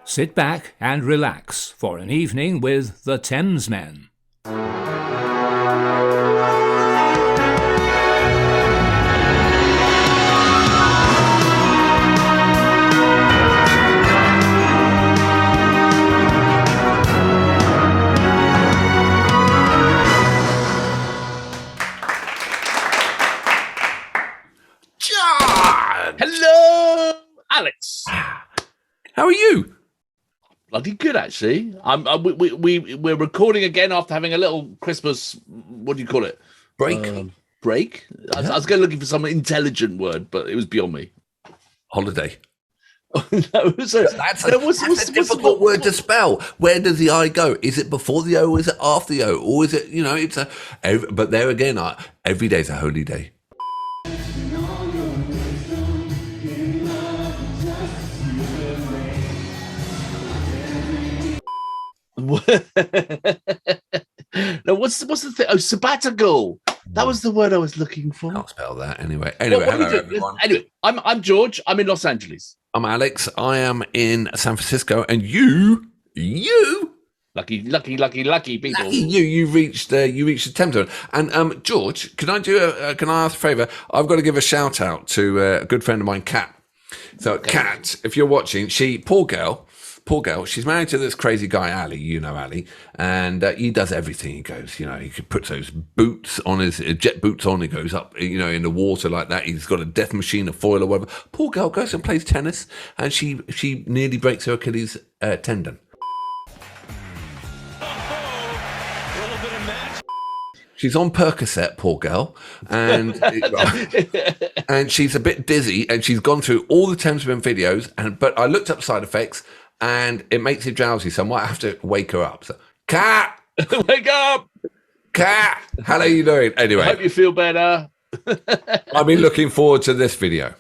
Sit back and relax for an evening with the Thamesmen. Hello, Alex. How are you? Bloody good, actually. We're recording again after having a little Christmas. What do you call it? Break. Break. I was going looking for some intelligent word, but it was beyond me. Holiday. That's a difficult word to spell. Where does the I go? Is it before the O? Is it after the O? Or is it? But there again, every day's a holy day. No, what's the thing? Oh, sabbatical. That was the word I was looking for. I'll spell that anyway. Hello, everyone. Anyway, I'm George. I'm in Los Angeles. I'm Alex. I am in San Francisco, and you, lucky people. Lucky you reached the Thamesmen. And George, can I ask a favour? I've got to give a shout out to a good friend of mine, Kat. So, okay. Kat, if you're watching, poor girl, she's married to this crazy guy, Ali, Ali, and he does everything. He goes, he puts those boots on, his jet boots on, he goes up, in the water like that. He's got a death machine, a foil or whatever. Poor girl goes and plays tennis, and she nearly breaks her Achilles tendon. She's on Percocet, poor girl, and and she's a bit dizzy, and she's gone through all the Thamesmen videos, but I looked up side effects, and it makes you drowsy, so I might have to wake her up. So, Kat! Wake up! Kat! How are you doing? Anyway. I hope you feel better. I've been looking forward to this video.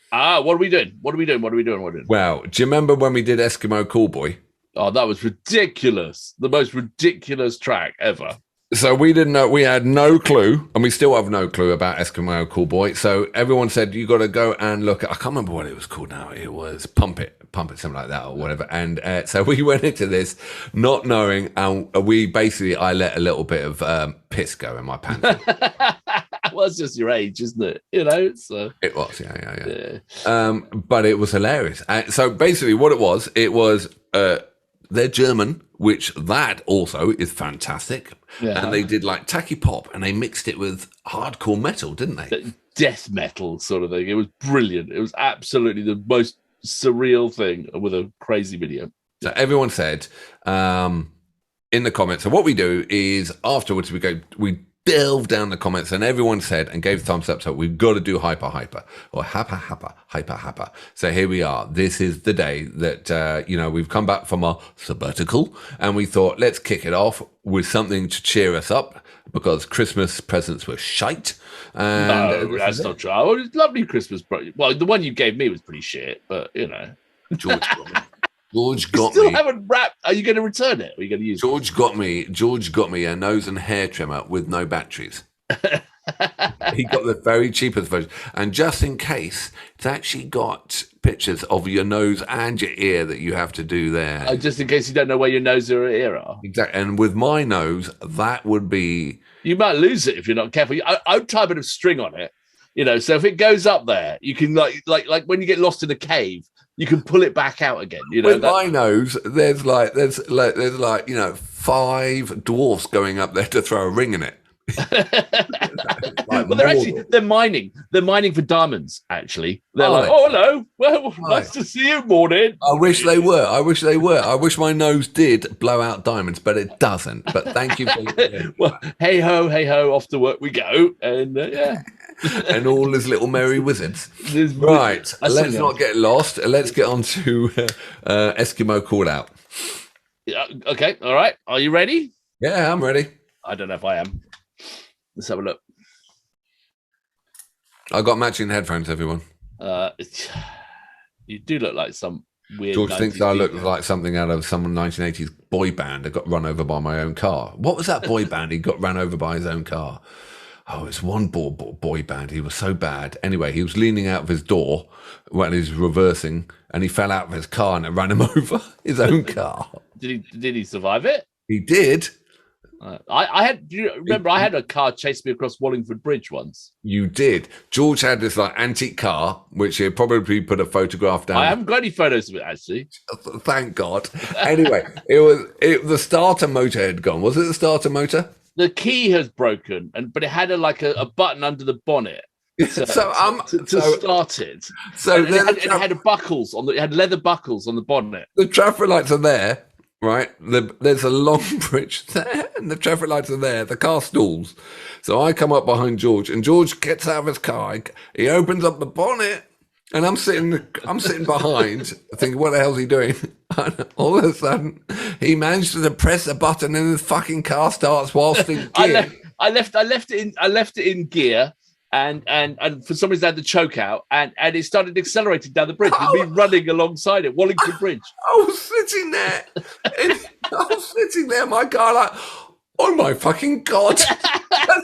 What are we doing? Well, do you remember when we did Eskimo Callboy? Oh, that was ridiculous. The most ridiculous track ever. So we didn't know, we had no clue, and we still have no clue about Eskimo Callboy. So everyone said, you got to go and look at, I can't remember what it was called now. It was Pump It, something like that or whatever. And so we went into this not knowing, and I let a little bit of piss go in my pants. Well, it's just your age, isn't it? So. It was, yeah. But it was hilarious. So basically what it was they're German, which that also is fantastic. Yeah. And they did like tacky pop, and they mixed it with hardcore metal, didn't they? Death metal sort of thing. It was brilliant. It was absolutely the most surreal thing with a crazy video. So everyone said in the comments. So what we do is afterwards we delve down the comments, and everyone said and gave thumbs up. So we've got to do Hypa or Hypa. So here we are. This is the day that we've come back from our sabbatical, and we thought let's kick it off with something to cheer us up because Christmas presents were shite. And no, that's not true. Oh, it's lovely Christmas. Well, the one you gave me was pretty shit, but George got still me. Haven't wrapped. Are you going to return it? Or are you going to use George got me a nose and hair trimmer with no batteries. He got the very cheapest version, and just in case, it's actually got pictures of your nose and your ear that you have to do there. Oh, just in case you don't know where your nose or ear are. Exactly, and with my nose, that would be. You might lose it if you're not careful. I would tie a bit of string on it, So if it goes up there, you can like when you get lost in a cave. You can pull it back out again. With my nose, there's 5 dwarfs going up there to throw a ring in it. Well, they're mining. They're mining for diamonds. Actually, they're hello. Well, nice to see you. Morning. I wish they were. I wish my nose did blow out diamonds, but it doesn't. But thank you for. Well, hey ho, off to work we go, and yeah. And all his little merry wizards. Right, let's not get lost. Let's get on to Eskimo Call Out. Okay, all right. Are you ready? Yeah, I'm ready. I don't know if I am. Let's have a look. I got matching headphones, everyone. You do look like some weird. George thinks I look like something out of some 1980s boy band that got run over by my own car. What was that boy band? He got run over by his own car. Oh, it's one boy band. He was so bad. Anyway, he was leaning out of his door when he was reversing, and he fell out of his car and it ran him over, his own car. Did he survive it? He did. I had. Do you remember? I had a car chase me across Wallingford Bridge once. You did. George had this like antique car, which he'd probably put a photograph down. I haven't got any photos of it actually. Thank God. Anyway, the starter motor had gone. Was it the starter motor? The key has broken, but it had a button under the bonnet to start it. So it had buckles on it had leather buckles on the bonnet. The traffic lights are there, right? There's a long bridge there, and the traffic lights are there. The car stalls. So I come up behind George, and George gets out of his car. He opens up the bonnet, and I'm sitting behind, thinking, what the hell's he doing? And all of a sudden, he managed to press a button, and the fucking car starts whilst in gear. I left it in gear, and for some reason I had the choke out, and it started accelerating down the bridge. With me running alongside it, Wallingford Bridge. I was sitting there, my car, like, oh my fucking God.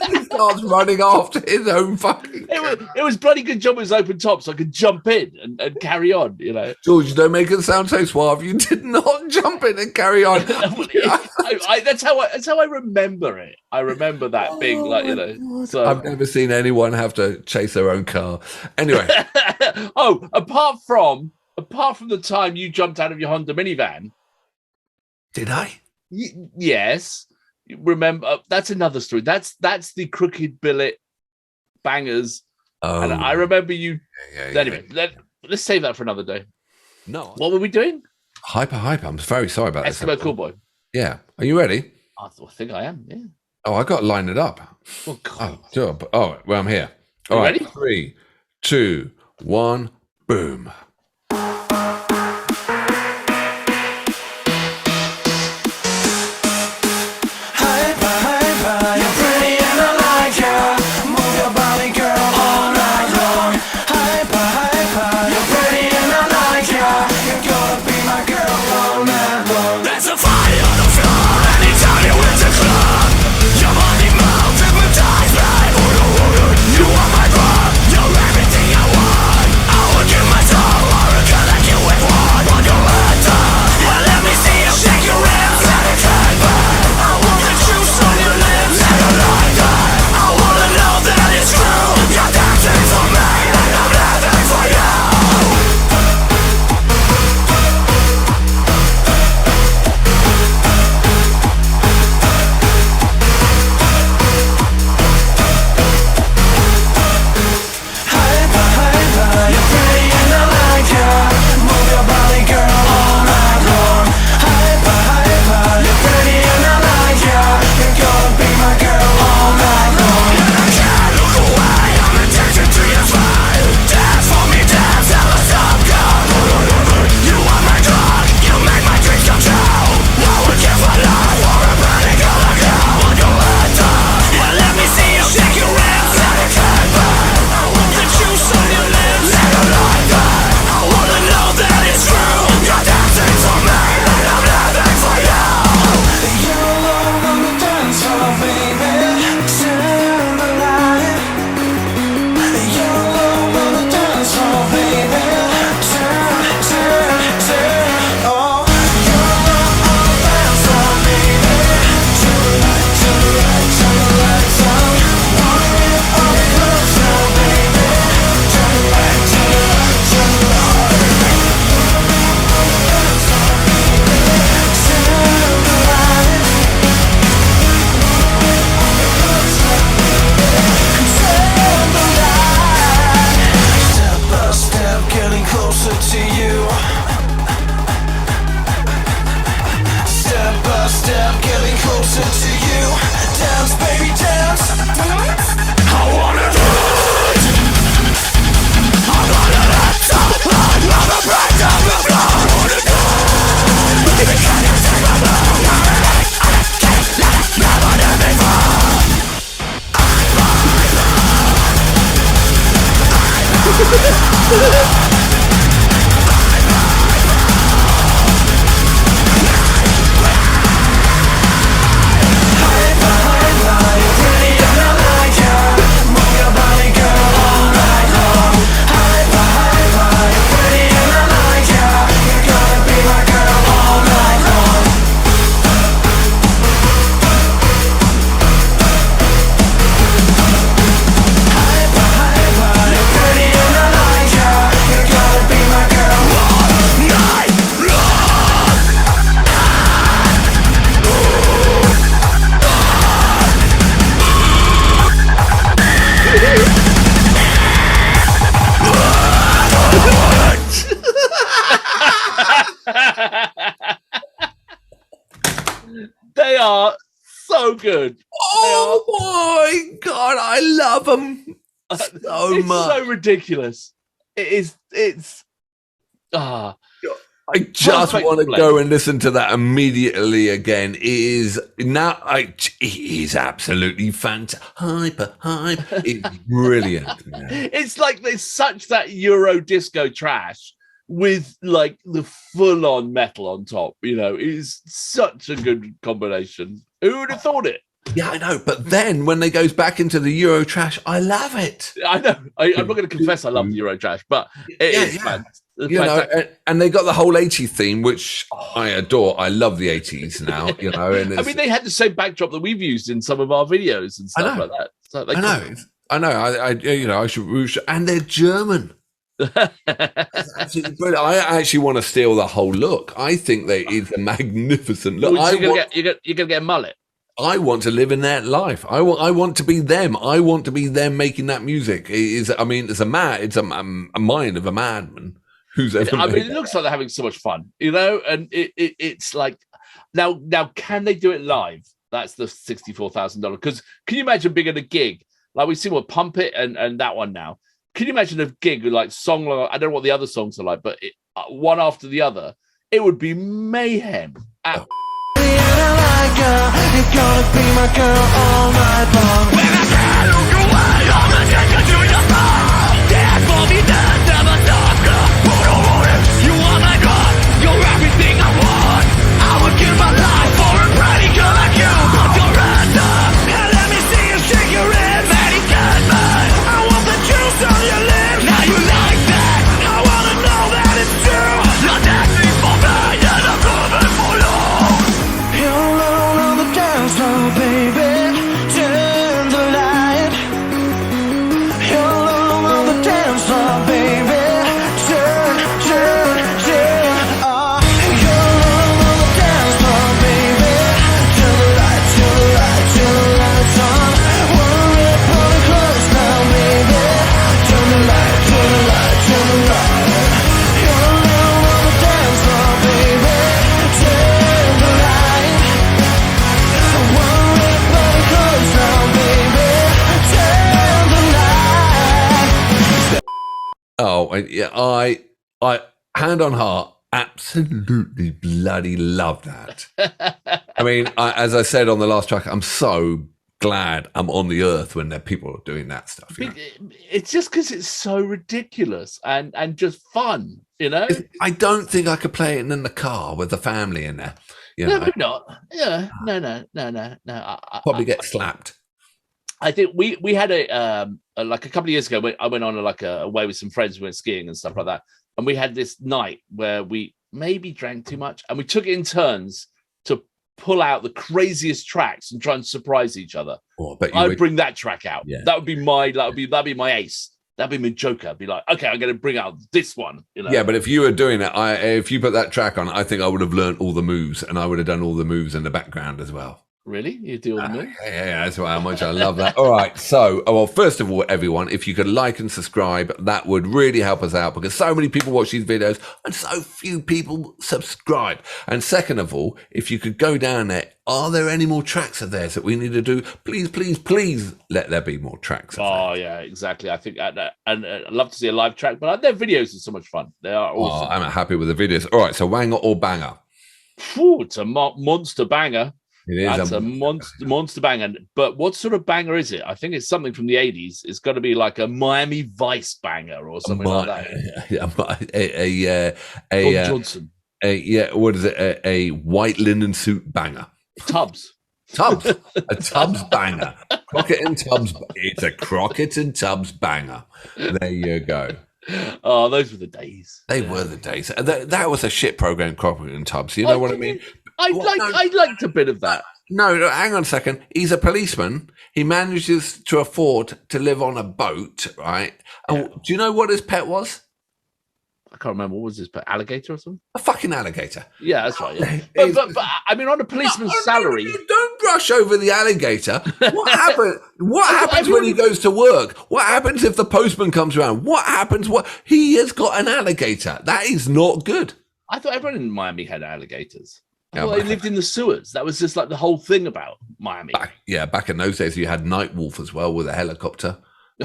He starts running after his own fucking car. It was bloody good job it was open top, so I could jump in and carry on, you know. George, don't make it sound so suave. You did not jump in and carry on. That's how I remember it. I remember that being like, you know. So I've never seen anyone have to chase their own car. Anyway. apart from the time you jumped out of your Honda minivan. Did I? Yes. Remember, that's another story. That's the crooked billet bangers. Oh, and I remember you. Yeah. Anyway, let's save that for another day. No. What were we doing? Hypa. I'm very sorry about this. Eskimo Callboy. Yeah. Are you ready? I think I am. Yeah. Oh, I got to line it up. Oh, God. Oh, sure. Oh, well, I'm here. All right. Ready? 3, 2, 1, boom. so good. Oh my God, I love them so It's much. so ridiculous. It is. It's. I just Perfect want to blend. go and listen to that immediately again. It is absolutely fantastic. Hyper. It's brilliant, man. It's like there's such that Euro disco trash with like the full-on metal on top. You know, it is such a good combination. Who would have thought it? Yeah, I know. But then when they goes back into the Eurotrash, I love it. I know. I'm not going to confess I love the Eurotrash, but it is fantastic. You know, and they got the whole 80s theme, which I adore. I love the 80s now, you know. And I mean, they had the same backdrop that we've used in some of our videos and stuff like that. So I know. I should, and they're German. That's absolutely brilliant. I actually want to steal the whole look. I think that is a magnificent look. You're gonna get a mullet. I want to live in that life. I want to be them. I want to be them making that music. It's a mind of a madman. It looks like they're having so much fun, you know, and it's like now can they do it live? That's the $64,000. Because can you imagine being at a gig like we see with Pump It and that one now? Can you imagine a gig with like song? I don't know what the other songs are like, but one after the other, it would be mayhem. You're gonna be my girl all night long. When I can't look away, I'm gonna take you to your phone. Dance for me, dance, never stop, girl. You are my God, you're everything I want. I would give my life for a pretty girl like you. Put your hands up and let me see you shake your head. Very good, man. I want the juice on your lips. Now you like that? I wanna know that it's true. You're dancing for me and I'm coming for you. You're alone on the dance floor, baby. Turn the light. You're alone on the dance floor, baby. Turn. You're alone on the dance floor, baby. Turn the lights on. Worry, pull it close now, baby. Turn the light. You're alone on the dance floor, baby. Turn the light. Worry, pull it close now, baby. Turn the light. I hand on heart, absolutely bloody love that. I mean, as I said on the last track, I'm so glad I'm on the earth when there are people doing that stuff. You know? It's just because it's so ridiculous and just fun, you know. I don't think I could play it in the car with the family in there. You know, No, not. Yeah, no. probably get slapped. I think we had like a couple of years ago. I went on a way with some friends. We went skiing and stuff like that, and we had this night where we maybe drank too much, and we took it in turns to pull out the craziest tracks and try and surprise each other. Oh, I bet I'd bring that track out. Yeah. That'd be my ace. That'd be my joker. I'd be like, okay, I'm going to bring out this one. You know? Yeah, but if you were doing it, if you put that track on, I think I would have learned all the moves, and I would have done all the moves in the background as well. Really? You do all the moves? Yeah, that's how much I love that. All right, so, well, first of all, everyone, if you could like and subscribe, that would really help us out because so many people watch these videos and so few people subscribe. And second of all, if you could go down there, are there any more tracks of theirs that we need to do? Please let there be more tracks. Oh, yeah, exactly. I think, and I'd love to see a live track, but their videos are so much fun. They are awesome. I'm happy with the videos. All right, so Wanger or Banger? Phew, it's a monster banger. It is. That's a monster banger. But what sort of banger is it? I think it's something from the 80s. It's got to be like a Miami Vice banger or something like that. Johnson. What is it? A white linen suit banger. Tubbs. A Tubbs banger. Crockett and Tubbs. It's a Crockett and Tubbs banger. There you go. Oh, those were the days. They were the days. That was a shit program, Crockett and Tubbs. You know what I mean? I liked a bit of that. No, hang on a second. He's a policeman. He manages to afford to live on a boat, right? Yeah. Do you know what his pet was? I can't remember. What was his pet? Alligator or something? A fucking alligator. Yeah, that's right. Yeah. but I mean, on a policeman's salary. Don't brush over the alligator. What happens? What happens when he goes to work? What happens if the postman comes around? What happens? He has got an alligator. That is not good. I thought everyone in Miami had alligators. Oh, they lived in the sewers. That was just like the whole thing about Miami. Back in those days, you had Night Wolf as well with a helicopter.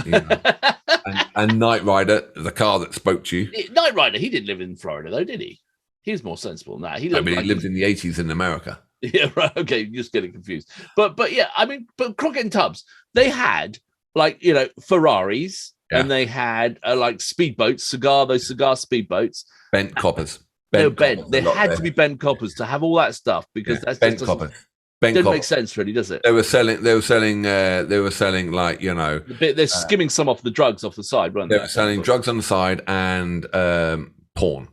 You know. and Knight Rider, the car that spoke to you. Knight Rider, he didn't live in Florida, though, did he? He was more sensible than that. He lived in the 80s in America. Yeah, right. Okay, you're just getting confused. But yeah, I mean, but Crockett and Tubbs, they had like, you know, Ferraris and they had like speedboats, those cigar speedboats. Bent coppers. They had to be bent coppers to have all that stuff because that's bent coppers. Doesn't make sense, really, does it? They were selling like, you know, they're skimming some off the drugs off the side, weren't they? They were selling drugs on the side and porn.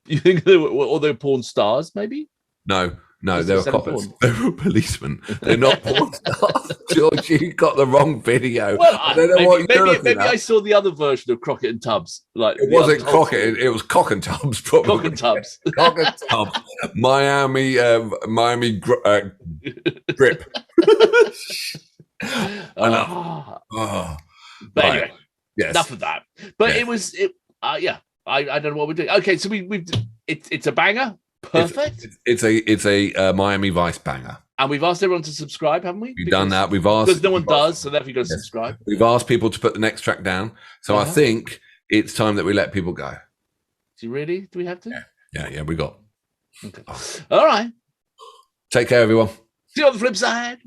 You think they were porn stars, maybe? No, they were coppers. They were policemen. They're not porn stars. George, you got the wrong video. Well, maybe I saw the other version of Crockett and Tubbs. Like it wasn't Crockett, it was Cock and Tubbs, probably. Cock and Tubbs. Cock and Tubbs. Miami grip. But anyway, enough of that. But it was I don't know what we're doing. Okay, so it's a banger. Perfect. It's a Miami Vice banger. And we've asked everyone to subscribe, haven't we? We've done that. We've asked because no one does, so therefore you've got to subscribe. We've asked people to put the next track down. So I think it's time that we let people go. Do you really? Do we have to? Yeah, we got. Okay. All right. Take care, everyone. See you on the flip side.